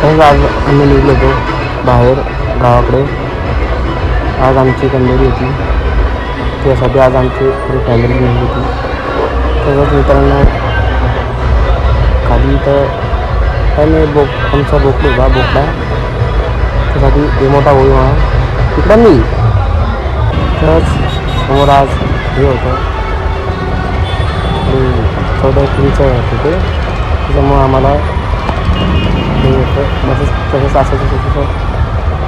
तसंच आज आम्ही निघलो होतो बाहेर गावाकडे. आज आमची कंदेरी होती, त्यासाठी आज आमची पूरी फॅमिली निघली होती. तसंच मित्रांनो खाली तर त्याने आमचा बोकडा होता बोकडा, त्यासाठी ते मोठा होईल म्हणा तिकडं मी. तरच समोर आज हे होतं 14 एप्रिलचं तिथे, त्याच्यामुळं आम्हाला हे होतं तसंच असं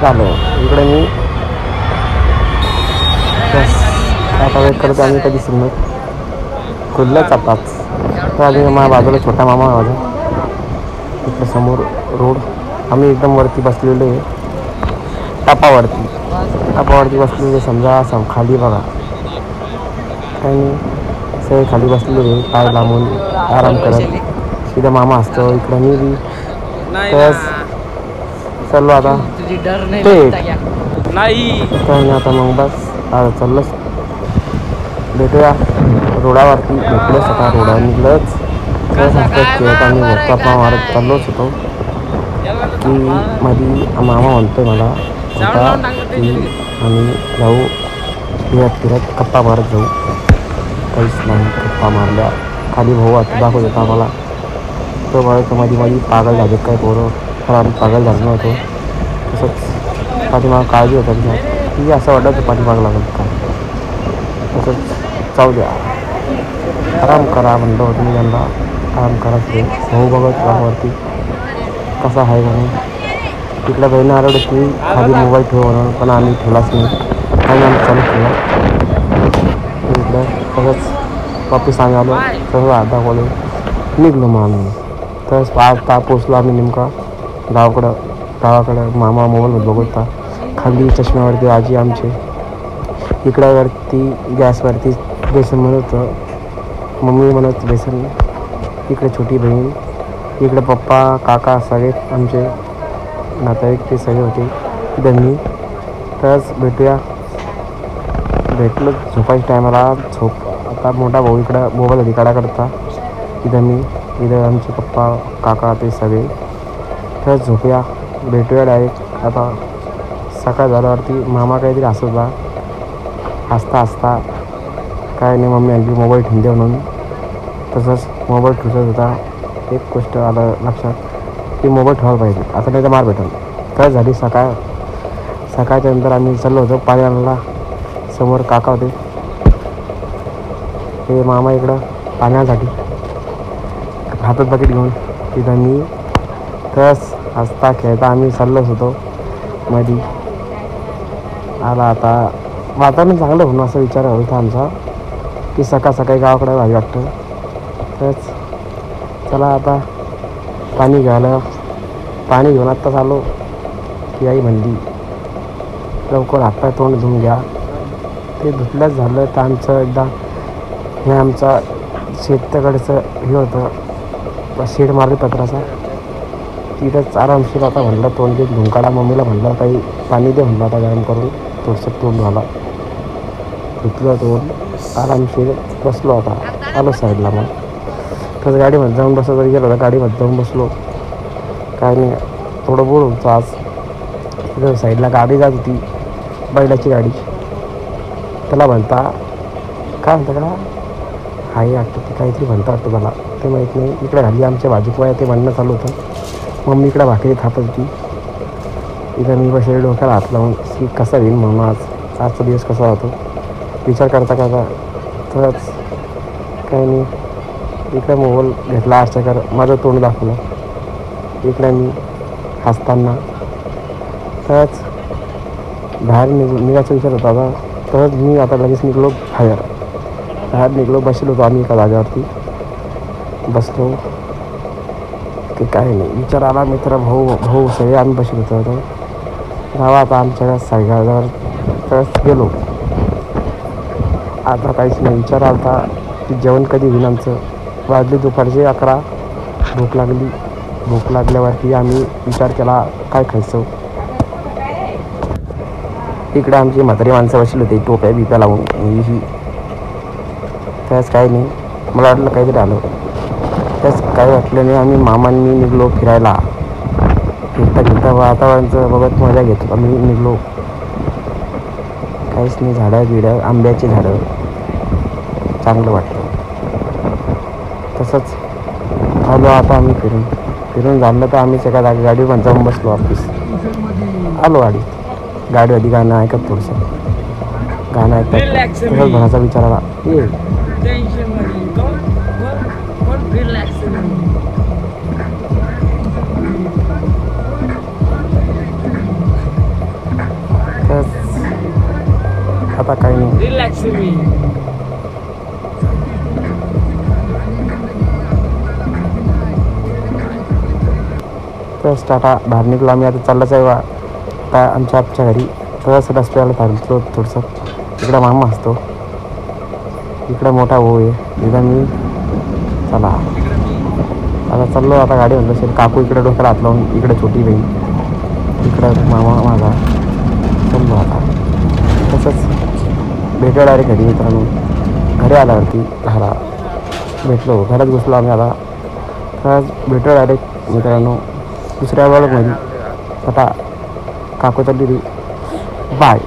झालं. इकडे मी बस आता वेट करतो आम्ही कधी सिग्नल खुललंच आताच. तर आधी माझ्या बाजूला छोटा मामा आहे माझा, इकडे समोर रोड. आम्ही एकदम वरती बसलेलो आहे, टापावरती बसलेले. समजा खाली बघा आणि सगळे खाली बसलेले पाय लांबून आराम करत. तिथं मामा असतो, इकडं मी बी. तर चाललो आता नाही तर आता मग बस आता चाललोच. भेटूया रोडावरती. भेटलोच आता रोडावर निघलंच. खेळत आम्ही गप्पा मारत चाललोच होतो की मध्ये मामा म्हणतोय मला आता की आम्ही जाऊ फिरत गप्पा मारत जाऊ. काहीच नाही, गप्पा मारल्या. खाली भाऊ आता दाखवत होता मला, तो बघायचं मध्ये पागल झाले काय पोरं. तर आम्ही पागल झालो नव्हतो. तसंच पाठीमागं काळजी होतं की असं वाटायचं पाठीमागं लागलं काय. तसंच जाऊ द्या, आराम करा म्हणलं होतं मी त्यांना. आराम करा भाऊ बघत गावावरती कसा आहे म्हणून. तिकडल्या बहिणी आरड की खाली मोबाईल ठेव म्हणून, पण आम्ही ठेवलाच नाही. आणि आम्ही चालू केलं इकडं. तसंच वापस आम्ही आलो, तसंच अर्धा कॉलेज निघलो मग आम्ही. तसंच आता पोचलो आम्ही नेमका गावाकडं. मामा मोबाईल बघत होता. खाली चष्म्यावरती आजी आमचे, इकड्यावरती गॅसवरती बेसन म्हणत होतं, मम्मी म्हणत बेसन. इकडे छोटी बहीण, इकडे पप्पा काका सगळे आमचे नातेवाईक ते सगळे होते त्यांनी. तरच भेटलो झोपायच्या टायमाला. आता मोठा भाऊ इकडं मोबाईल अधिकारा करता, इथं मी, इथं आमचे पप्पा काका ते सगळे. तर झोपूया, भेटूया डायरेक्ट. आता सकाळ झाल्यावरती मामा काहीतरी हसता काय नाही, मम्मी आणखी मोबाईल ठेवून दे म्हणून. तसंच मोबाईल ठेवत होता. एक गोष्ट आलं लक्षात की मोबाईल ठेवायला पाहिजे, आता नाही तर मार भेटेल. काय झाली सकाळच्या नंतर आम्ही चाललो होतो पाण्याला. समोर काका होते, ते मामा इकडं पाण्यासाठी हातात बकेट घेऊन. तिथं मी तस हसता खेळता आम्ही चाललोच होतो. मध्ये आला आता वातावरण चांगलं म्हणून असं विचार होता आमचा की सकाळी गावाकडे भारी वाटतं. तरच चला आता पाणी घेऊन आत्ताच आलो की आई म्हणली लवकर हातपाय तोंड धुवून घ्या. ते धुतल्याच झालं तर आमचं एकदा हे आमचा शेताकडचं हे होतं शेड मारली पत्राचा, तिथंच आरामशीर आता म्हणलं तोंड घेऊन धुवून काढा. मम्मीला म्हणलं काही पाणी दे म्हणलं आता गरम करून, थोडंसं तोंड झाला. धुतलं तोंड आरामशीर बसलो. आता आलो साईडला. मग तसं गाडीमध्ये जाऊन बसलो तरी गेलो, गाडीमध्ये जाऊन बसलो. काय नाही, थोडं बोर होतं आज. तिथं साईडला गाडी जात होती, बैलाची गाडी. त्याला म्हणता काय म्हणतं का हाय वाटतं, ते काहीतरी म्हणता वाटतं त्याला, ते माहीत नाही. इकडे घाली आमच्या भाजीपोळ्या ते म्हणणं चालू होतं. मम्मी इकडे भाकरी थापत होती. इथं मी बसले डोक्याला हात लावून की कसा होईल म्हणून आजचा दिवस कसा होतो विचार करता तरच काही नाही. इकडे मोबाईल घेतला आरशाकर माझं तोंड दाखवलं. इकडे मी हसताना. तरच बाहेर निघायचा विचार होता आता. तरच मी आता लगेच निघलो बाहेर निघलो. बसलो होतो आम्ही एका जागेवरती बसलो की काही नाही. विचार आला मित्र भाऊ सगळे आम्ही बसलो होतो. जावा आता आमच्या सायगावर तरच गेलो. आता काहीच नाही. विचार आला की जेवण कधी होईल आमचं. वाजले दुपारचे 11. भूक लागल्यावरती आम्ही विचार केला काय खायचं. इकडे आमची म्हातारी माणसं बसली होती टोप्या बिप्या लावून. त्याच काही नाही, मला वाटलं काहीतरी आलं. त्याच काही वाटलं नाही. आम्ही मामांनी निघलो फिरायला. फिरता फिरता वातावरणाचं बघत मजा घेतो आम्ही निघलो. काहीच नाही, झाडं बिडं, आंब्याची झाडं, चांगलं वाटतं. तसंच आलो आता आम्ही फिरून झालं तर आम्ही एका गाडीवर पण जाऊन बसलो ऑफिस. आलो गाडी आधी गाणं ऐकत थोडंसं गाणं ऐकत तसंच भराचा विचार आला ये आता काही नाही. तर टाटा बाहेर निघलो आम्ही. आता चाललंच आहे आता आमच्या घरी. थोडंसं रस्त्याला थांबलो थोडंसं. इकडं मामा असतो, इकडं मोठा भाऊ आहे, इकडं मी. चला आता चाललो. आता गाडी म्हणलं असेल काकू इकडे डोक्याला हात लावून, इकडे छोटी बहीण, इकडं मामा माझा. चाललो आता तसंच भेटलो डायरेक्ट घरी. मित्रांनो घरी आल्यावरती भेटलो, घरात घुसलो आम्ही. आता तर भेटलो डायरेक्ट मित्रांनो दुसऱ्या ब्लॉगमध्ये. आता काकू चालली बाय.